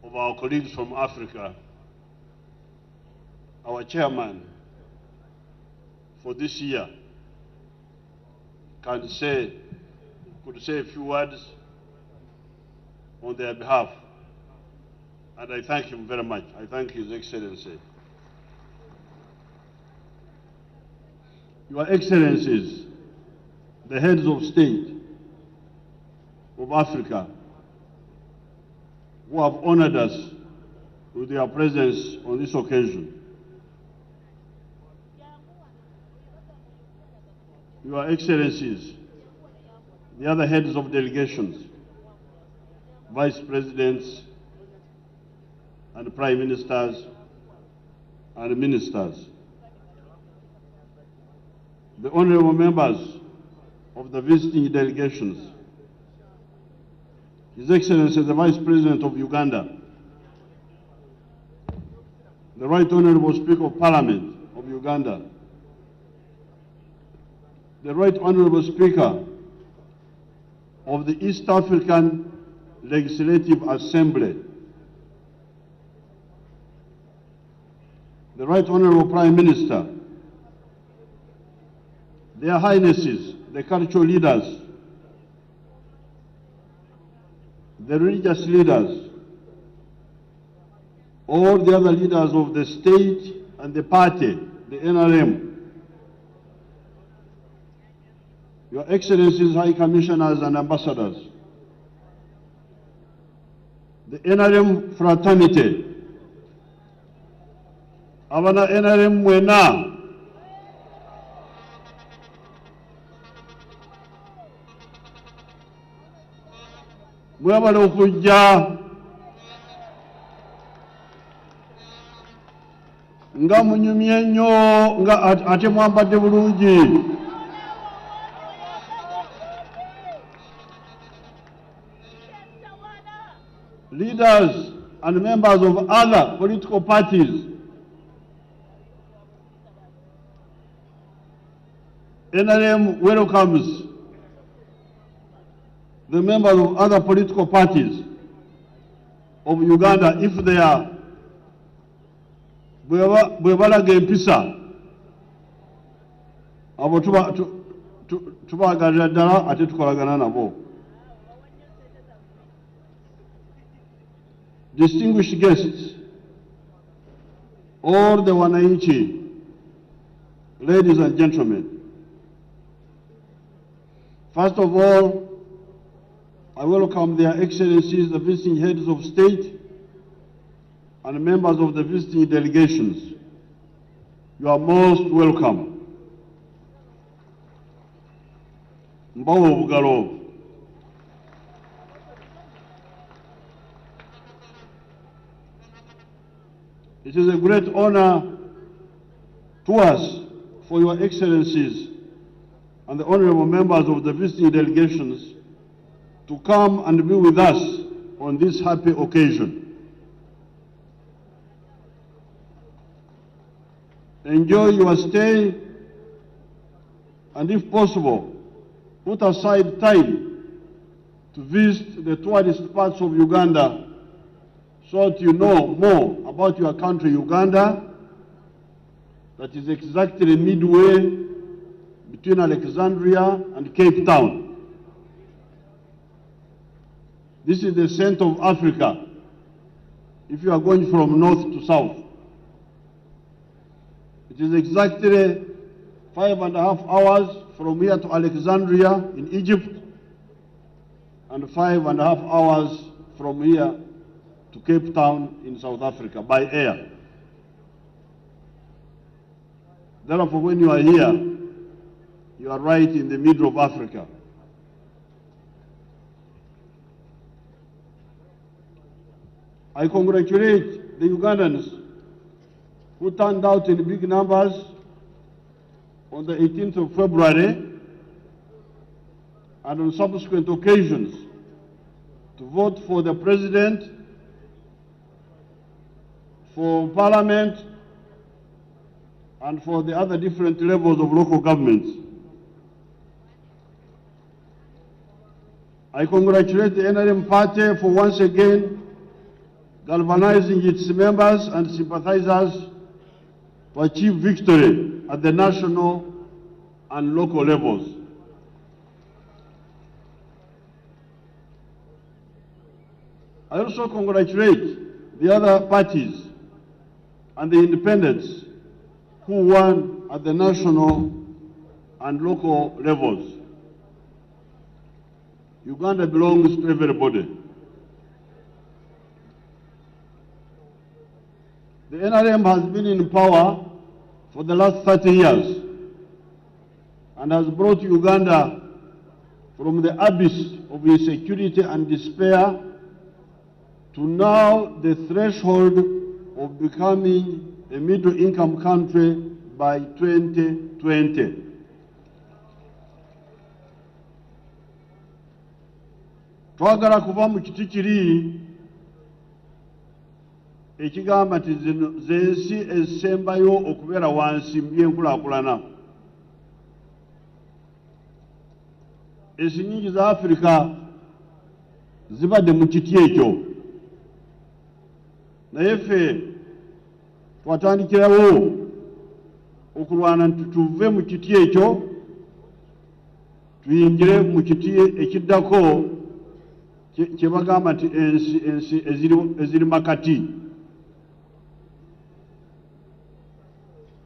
of our colleagues from Africa, our chairman for this year could say a few words on their behalf. And I thank him very much. I thank His Excellency. Your Excellencies, the heads of state of Africa, who have honored us with their presence on this occasion. Your Excellencies, the other heads of delegations, vice presidents and prime ministers and ministers, the honorable members of the visiting delegations, His Excellency the Vice President of Uganda, the Right Honorable Speaker of Parliament of Uganda, the Right Honorable Speaker of the East African Legislative Assembly, the Right Honorable Prime Minister, Their Highnesses, the cultural leaders, the religious leaders, all the other leaders of the state and the party, the NRM, Your Excellencies, High Commissioners and Ambassadors, the NRM fraternity, Abana NRM mwena, mwabala okujja nga munyumye nnyo nga ate mwambadde bulungi. Leaders and members of other political parties, NRM welcomes the members of other political parties of Uganda if they are bwebalaga empisa abo tubagalira ddala ate tukolagana nabo. Distinguished guests, all the wananchi, ladies and gentlemen, first of all, I welcome their excellencies, the visiting heads of state and members of the visiting delegations. You are most welcome. Mbawo Bugalo. It is a great honor to us for your excellencies and the honorable members of the visiting delegations to come and be with us on this happy occasion. Enjoy your stay, and if possible, put aside time to visit the tourist parts of Uganda so that you know more about your country, Uganda, that is exactly midway between Alexandria and Cape Town. This is the center of Africa, if you are going from north to south. It is exactly 5.5 hours from here to Alexandria in Egypt, and 5.5 hours from here to Cape Town in South Africa by air. Therefore, when you are here, you are right in the middle of Africa. I congratulate the Ugandans who turned out in big numbers on the 18th of February and on subsequent occasions to vote for the President, for Parliament, and for the other different levels of local governments. I congratulate the NRM party for once again galvanizing its members and sympathizers to achieve victory at the national and local levels. I also congratulate the other parties and the independents who won at the national and local levels. Uganda belongs to everybody. The NRM has been in power for the last 30 years and has brought Uganda from the abyss of insecurity and despair to now the threshold of becoming a middle-income country by 2020. Twagala kuva mu kiti kiri ekigamba nti z'ensi ezisembayo okubeera wansi mu byenkulaakulana. Ensi nnyingi za Afrika zibadde mu kiti ekyo. Naye ffe twatandikirawo okulwana nti tuve mu kiti ekyo tuyingire mu kiti ekiddako kye bagamba nti ensi eziri makati.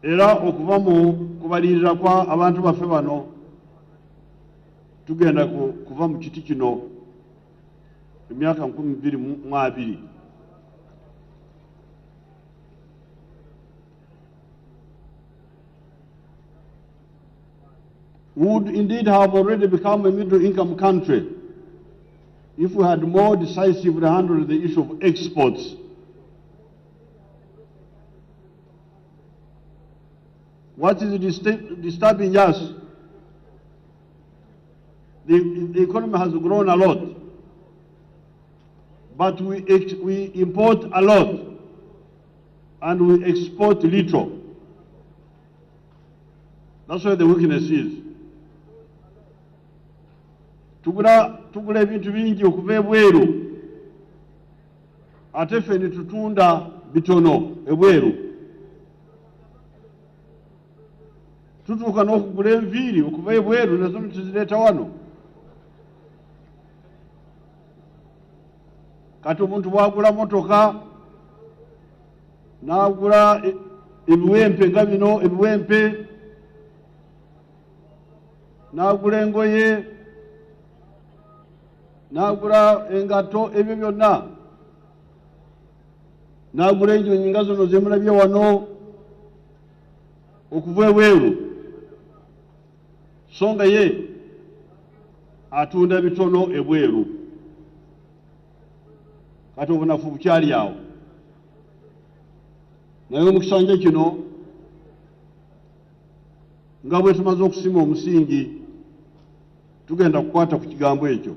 Era okuva mu kubalirira kwa abantu baffe bano tugenda kuva mu kiti kino emyaka 2022. We would indeed have already become a middle-income country if we had more decisively handled the issue of exports. What is disturbing us? The economy has grown a lot, but we import a lot and we export little. That's where the weakness is. Tugula ebintu bingi okuva ebweru ate ffe ne tutunda bitono ebweru. Tutuuka n'okugula enviiri okuva ebweru nazo tuzireeta wano. Kati omuntu bw'agula motoka n'agula ebiwempe nga bino ebiwempe, n'agula engoye, n'agula engato, ebyo byonna, n'agula ennyonyi nga zino ze mulabye wano okuva ebweru, so nga ye atunda bitono ebweru. Kati obunafu bukyali awo. Naye mu kisanja kino nga bwe tumaze okusima omusingi tugenda kukwata ku kigambo ekyo.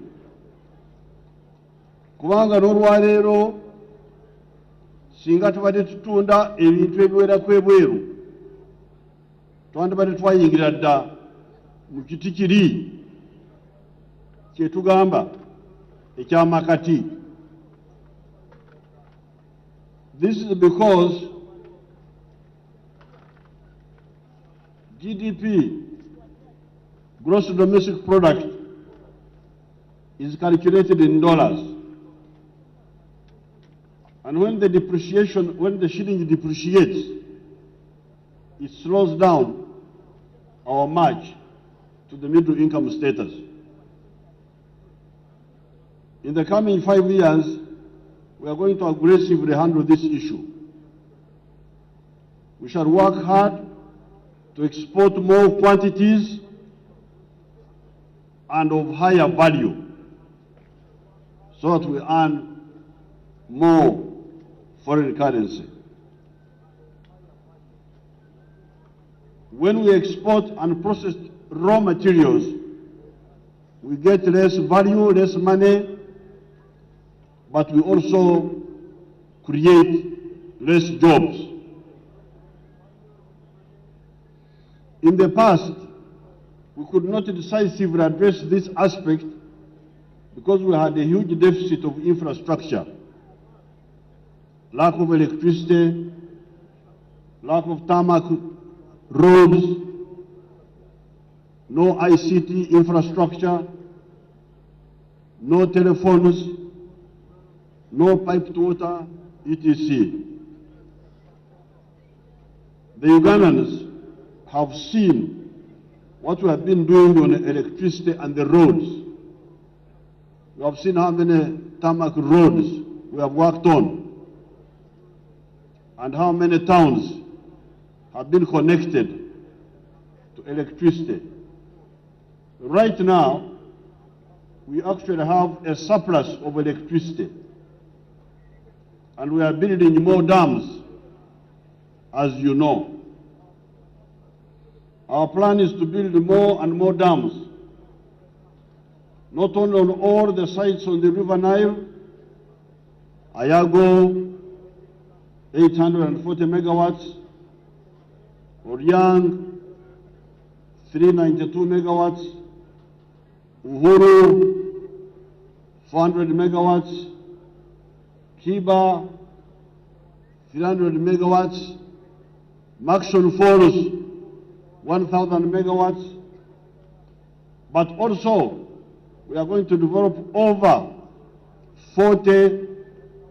Kubanga n'olwaleero singa tubadde tutunda ebintu ebiwerako ebweru twandibadde twayingira dda mu kiti kiri kye tugamba ekyamakati. This is because GDP, gross domestic product, is calculated in dollars. And when the shilling depreciates, it slows down our march to the middle income status. In the coming 5 years, we are going to aggressively handle this issue. We shall work hard to export more quantities and of higher value so that we earn more foreign currency. When we export unprocessed raw materials, we get less value, less money, but we also create less jobs. In the past, we could not decisively address this aspect because we had a huge deficit of infrastructure. lack of electricity, lack of tarmac roads, no ICT infrastructure, no telephones, no piped water, etc. The Ugandans have seen what we have been doing on electricity and the roads. We have seen how many tarmac roads we have worked on and how many towns have been connected to electricity. Right now, we actually have a surplus of electricity, and we are building more dams, as you know. Our plan is to build more and more dams, not only on all the sites on the River Nile, Ayago, 840 megawatts, Oryang, 392 megawatts, Uhuru, 400 megawatts, Kiba, 300 megawatts, Maxon Falls, 1,000 megawatts. But also, we are going to develop over 40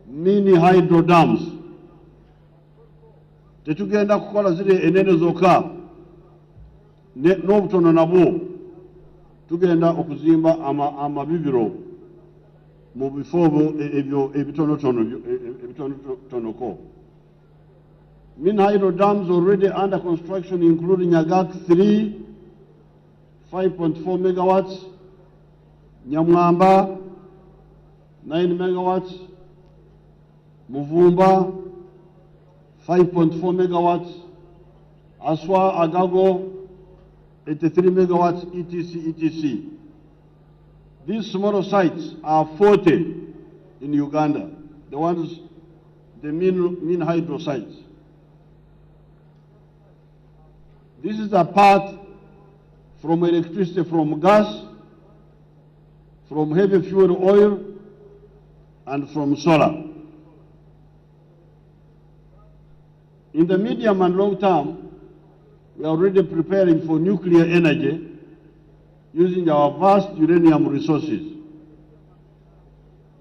mini hydro dams. Tetugenda kukola zile enene zokka n'obutono nabwo tugenda okuzimba amabibiro mu bifo ebyo ebitonotonoko. Mini hydro dams already under construction, including Agak 3, 5.4 megawatts, Nyamwamba, 9 megawatts, Muvumba, 5.4 megawatts, Aswa Agago, 83 megawatts, etc. These smaller sites are 40 in Uganda, the mean hydro sites. This is apart from electricity from gas, from heavy fuel oil, and from solar. In the medium and long term, we are already preparing for nuclear energy using our vast uranium resources.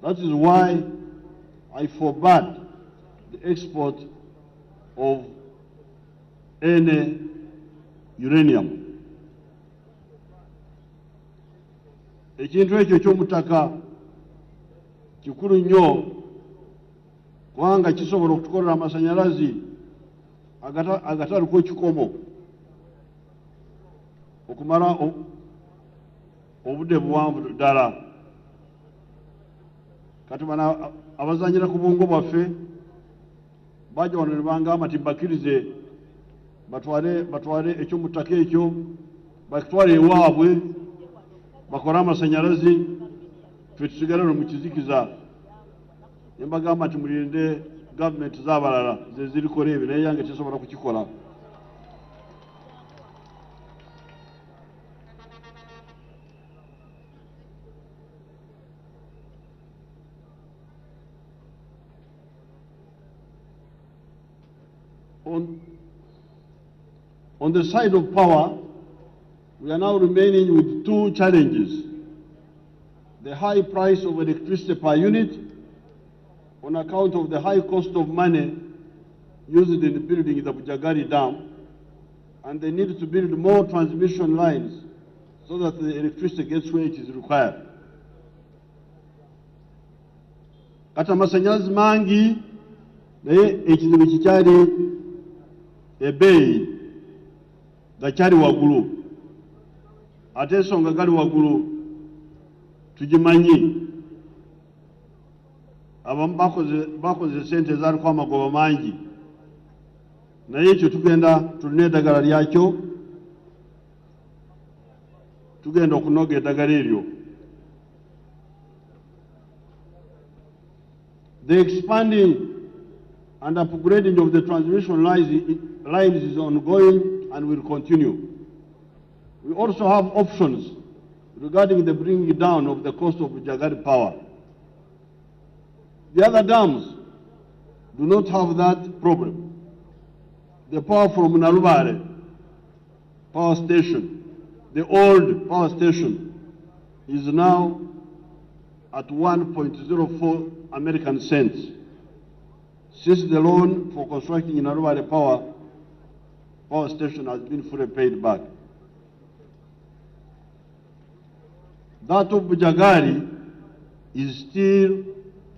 That is why I forbade the export of any uranium. Ekintu ekyo ky'omutaka kikulu nnyo kubanga kisobola okutukolera amasanyalazi agataliko kikomo okumala obudde buwanvu ddala. Kati bana abazanyira ku bwongo bwaffe bajja wano ne bangamba nti bakkirize batwale eky'omutaka ekyo bakitwale ewaabwe bakole amasanyalazi, ffe tusigale mu kizikiza. Ne mbagamba nti mulinde gavumenti z'abalala ze zirikola ebyo naye yange tesobola kukikola. On the side of power, we are now remaining with two challenges: the high price of electricity per unit on account of the high cost of money used in building the Bujagari Dam, and the need to build more transmission lines so that the electricity gets where it is required. Kati amasanyalazi mangi naye ekizibu kikyali ebbeeyi gakyali waggulu. Ate ensonga gali waggulu tugimanyi. Abamu bakoze sente ezaaliko amagoba mangi, naye ekyo tulina eddagala lyakyo, tugenda okunoga eddagala eryo. The expanding and upgrading of the transmission lines is ongoing and will continue. We also have options regarding the bringing down of the cost of Bujagari power. The other dams do not have that problem. The power from Narubare power station, the old power station, is now at 1.04 American cents. Since the loan for constructing Narubare power station has been fully paid back. That of Bujagari is still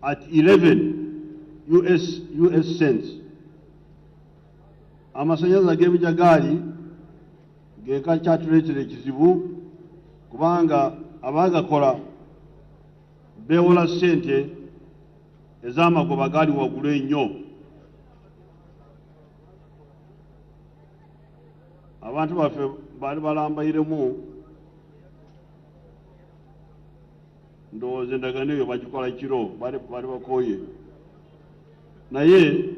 at 11 US cents. Amasanyalaze g'Ebujagari geka kyatuleetera ekizibu kubanga abaagakola beewola ssente ez'amagoba gaali waggulu ennyo. Abantu baffe baali balambayiremu, ndowooza endagaano eyo bagikola kiro, baali bakooye. Naye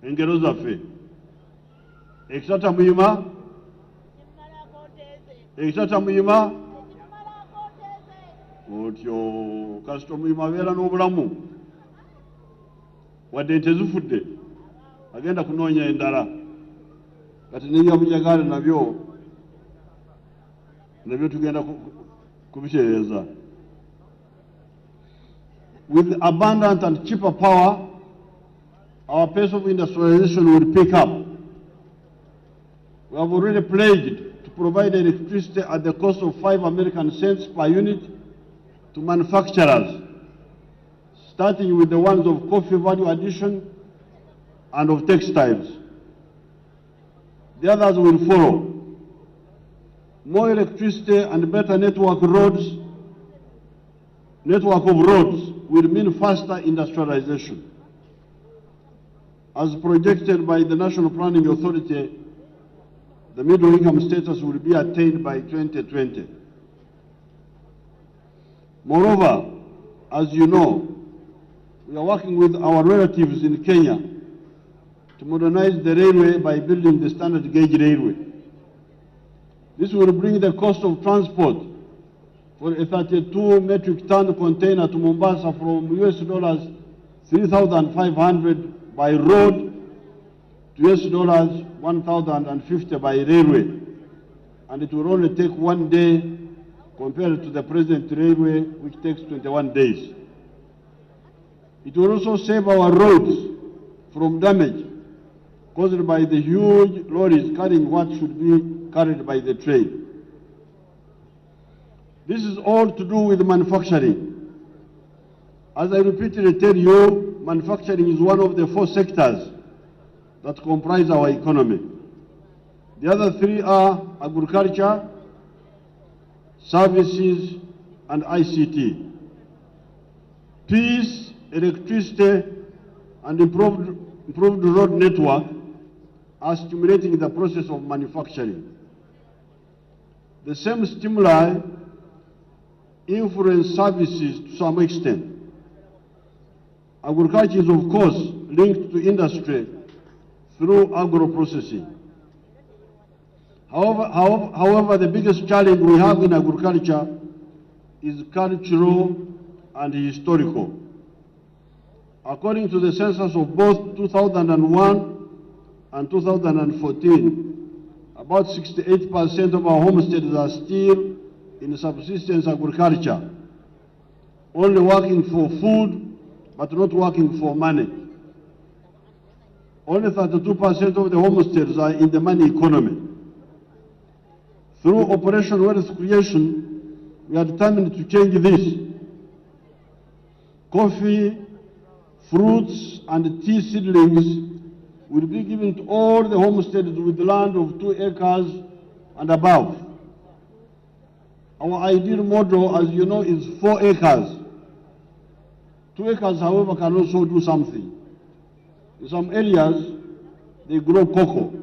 engero zaffe ekitata muyima otyo kasita muyima abeera n'obulamu wadde ntezifudde agenda kunoonya endala. Kati n'ebya Bujagari nabyo tugenda kubitereeza. With abundant and cheaper power, our pace of industrialization will pick up. We have already pledged to provide electricity at the cost of 5 American cents per unit to manufacturers, starting with the ones of coffee value addition and of textiles. The others will follow. More electricity and better network of roads will mean faster industrialization. As projected by the National Planning Authority, the middle income status will be attained by 2020. Moreover, as you know, we are working with our relatives in Kenya to modernize the railway by building the standard gauge railway. This will bring the cost of transport for a 32 metric ton container to Mombasa from US dollars 3,500 by road to US dollars 1,050 by railway. And it will only take 1 day compared to the present railway, which takes 21 days. It will also save our roads from damage caused by the huge lorries carrying what should be carried by the train. This is all to do with manufacturing. As I repeatedly tell you, manufacturing is one of the 4 sectors that comprise our economy. The other 3 are agriculture, services, and ICT. Peace, electricity, and improved road network are stimulating the process of manufacturing. The same stimuli influence services to some extent. Agriculture is, of course, linked to industry through agro-processing. However, the biggest challenge we have in agriculture is cultural and historical. According to the census of both 2001 and 2014, about 68% of our homesteads are still in subsistence agriculture, only working for food but not working for money. Only 32% of the homesteads are in the money economy. Through Operation Wealth Creation, we are determined to change this. Coffee, fruits, and tea seedlings will be given to all the homesteads with land of 2 acres and above. Our ideal model, as you know, is 4 acres. 2 acres, however, can also do something. In some areas, they grow cocoa.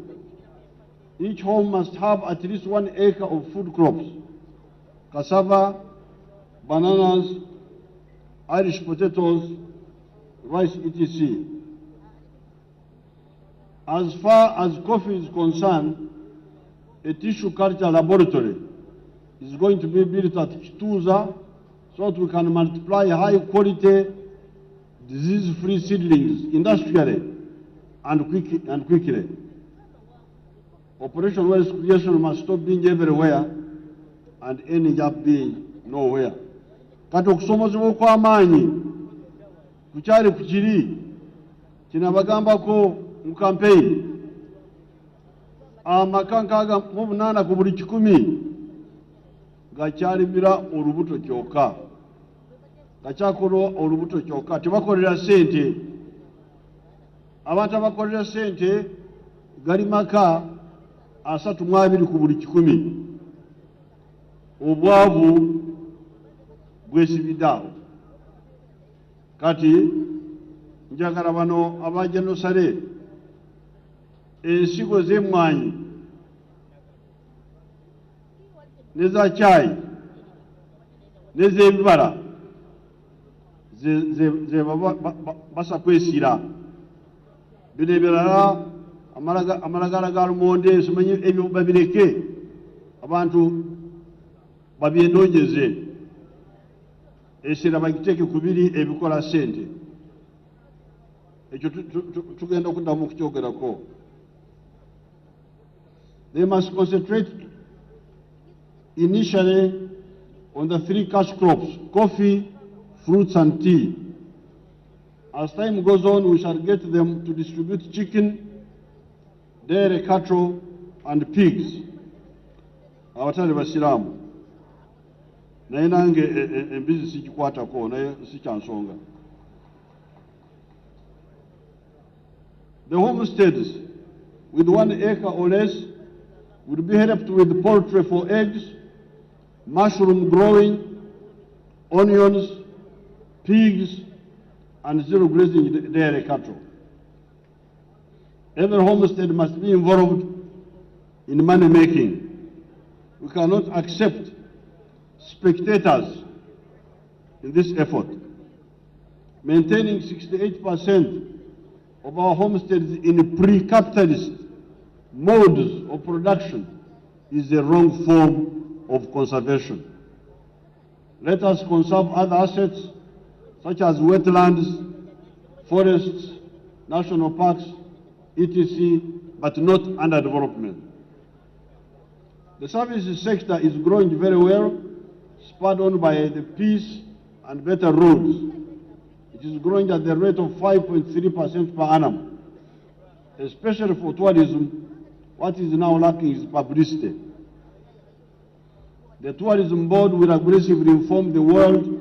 Each home must have at least 1 acre of food crops: cassava, bananas, Irish potatoes, rice, etc. As far as coffee is concerned, a tissue culture laboratory is going to be built at Kituza so that we can multiply high quality disease-free seedlings industrially and quickly. Operation wealth creation must stop being everywhere and ending up being nowhere. Kati okusomozebwa okw'amaanyi kukyali ku kiri kinabagambako mu campaign. Amaka 68 ku buli 100 gakyalimira olubuto kyokka, gakyakola olubuto kyokka, tebakolera ssente. Abantu abakolera ssente gali maka 32 ku buli 100. Obwavu bwesibidde awo. Kati njagala bano abajja nosale ensigo z'emmwanyi n'eza caayi n'ez'ebibala ze basa kwesiira. Bino ebirala amalagala ga lumonde simanyi ebyo babireke, abantu babyendongeze, esira bagiteeke ku biri ebikola ssente. Ekyo tugenda okuddamu okukyogerako. They must concentrate initially on the 3 cash crops: coffee, fruits and tea. As time goes on, we shall get them to distribute chicken, dairy, cattle and pigs. Abatali basiramu naye nange embizi sikikwatako, naye sikyansonga. The homesteads with 1 acre or less would be helped with poultry for eggs, mushroom growing, onions, pigs, and zero grazing dairy cattle. Every homestead must be involved in money making. We cannot accept spectators in this effort. Maintaining 68% of our homesteads in pre-capitalist modes of production is the wrong form of conservation. Let us conserve other assets such as wetlands, forests, national parks, etc., but not underdevelopment. The services sector is growing very well, spurred on by the peace and better roads. It is growing at the rate of 5.3% per annum. Especially for tourism, what is now lacking is publicity. The Tourism Board will aggressively inform the world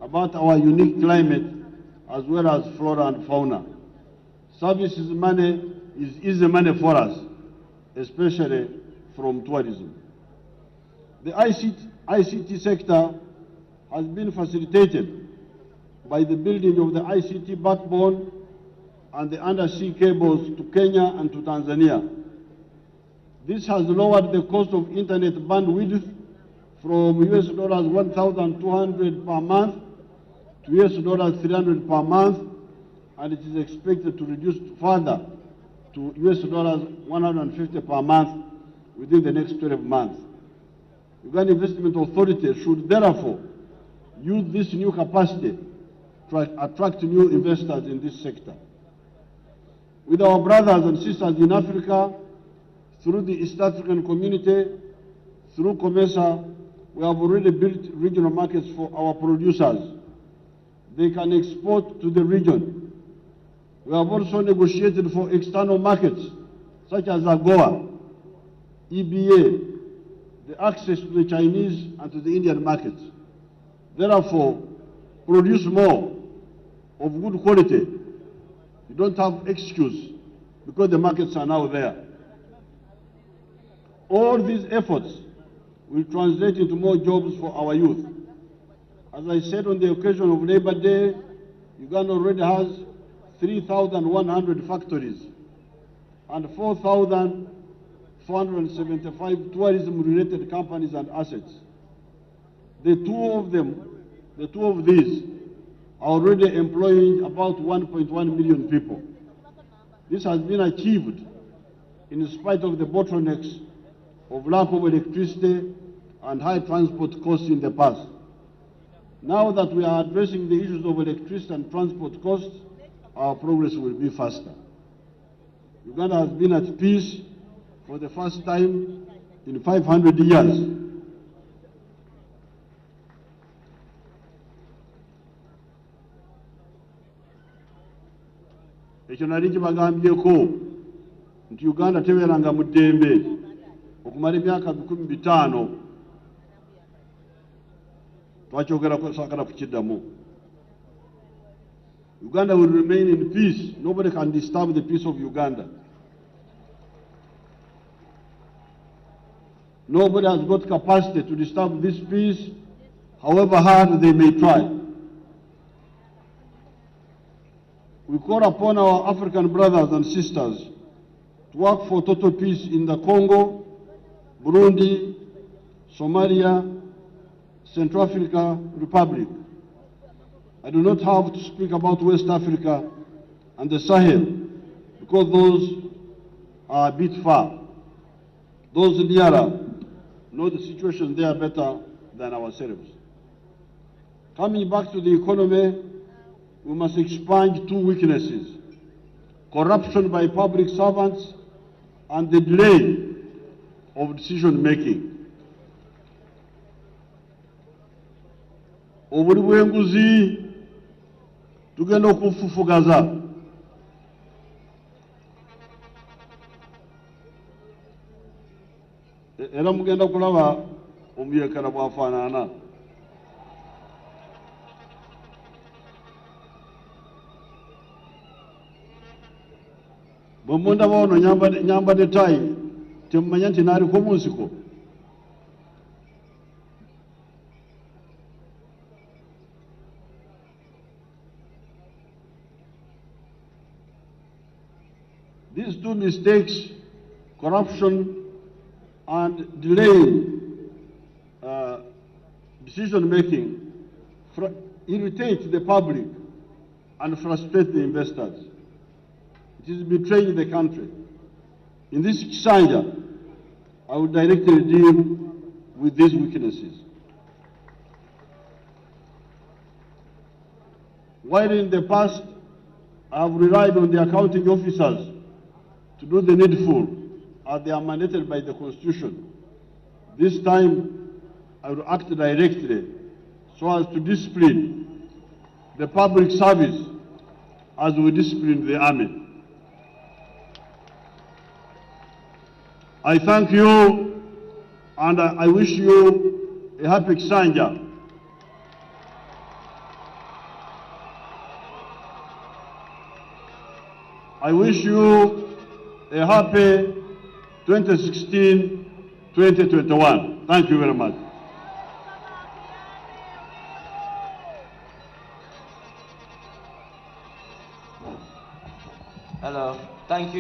about our unique climate as well as flora and fauna. Services money is easy money for us, especially from tourism. The ICT sector has been facilitated by the building of the ICT backbone and the undersea cables to Kenya and to Tanzania. This has lowered the cost of internet bandwidth from US dollars 1,200 per month to US dollars 300 per month, and it is expected to reduce further to US dollars 150 per month within the next 12 months. Uganda Investment Authority should therefore use this new capacity to attract new investors in this sector. With our brothers and sisters in Africa, through the East African community, through COMESA, we have already built regional markets for our producers. They can export to the region. We have also negotiated for external markets, such as AGOA, EBA, the access to the Chinese and to the Indian markets. Therefore, produce more of good quality. You don't have excuse because the markets are now there. All these efforts will translate into more jobs for our youth. As I said on the occasion of Labor Day, Uganda already has 3,100 factories and 4,475 tourism-related companies and assets. The two of these are already employing about 1.1 million people. This has been achieved in spite of the bottlenecks of lack of electricity and high transport costs in the past. Now that we are addressing the issues of electricity and transport costs, our progress will be faster. Uganda has been at peace for the first time in 500 years. Ekyo nali kibagambyeko nti Uganda tebeeranga mu ddembe okumala emyaka 500 twakyogerako saagala kukiddamu. Uganda will remain in peace. Nobody can disturb the peace of Uganda. Nobody has got capacity to disturb this peace, however hard they may try. We call upon our African brothers and sisters to work for total peace in the Congo, Burundi, Somalia, Central African Republic. I do not have to speak about West Africa and the Sahel because those are a bit far. Those nearer know the situation there better than ourselves. Coming back to the economy, we must expunge two weaknesses: corruption by public servants and the delay of decision making. Obuli bw'enguzi tugenda okufufugaza. Era mugenda kulaba omuyeekera bw'afaanana. Bwe mundaba ono nyambadde ttayi temumanya nti naaliko mu nsiko. These two mistakes, corruption and delaying decision-making, irritate the public and frustrate the investors. It is betraying the country. In this Kisanja, I will directly deal with these weaknesses. While in the past, I have relied on the accounting officers to do the needful as they are mandated by the Constitution, this time I will act directly so as to discipline the public service as we discipline the army. I thank you and I wish you a happy Kisanja. I wish you a happy 2016-2021. Thank you very much. Hello. Thank you.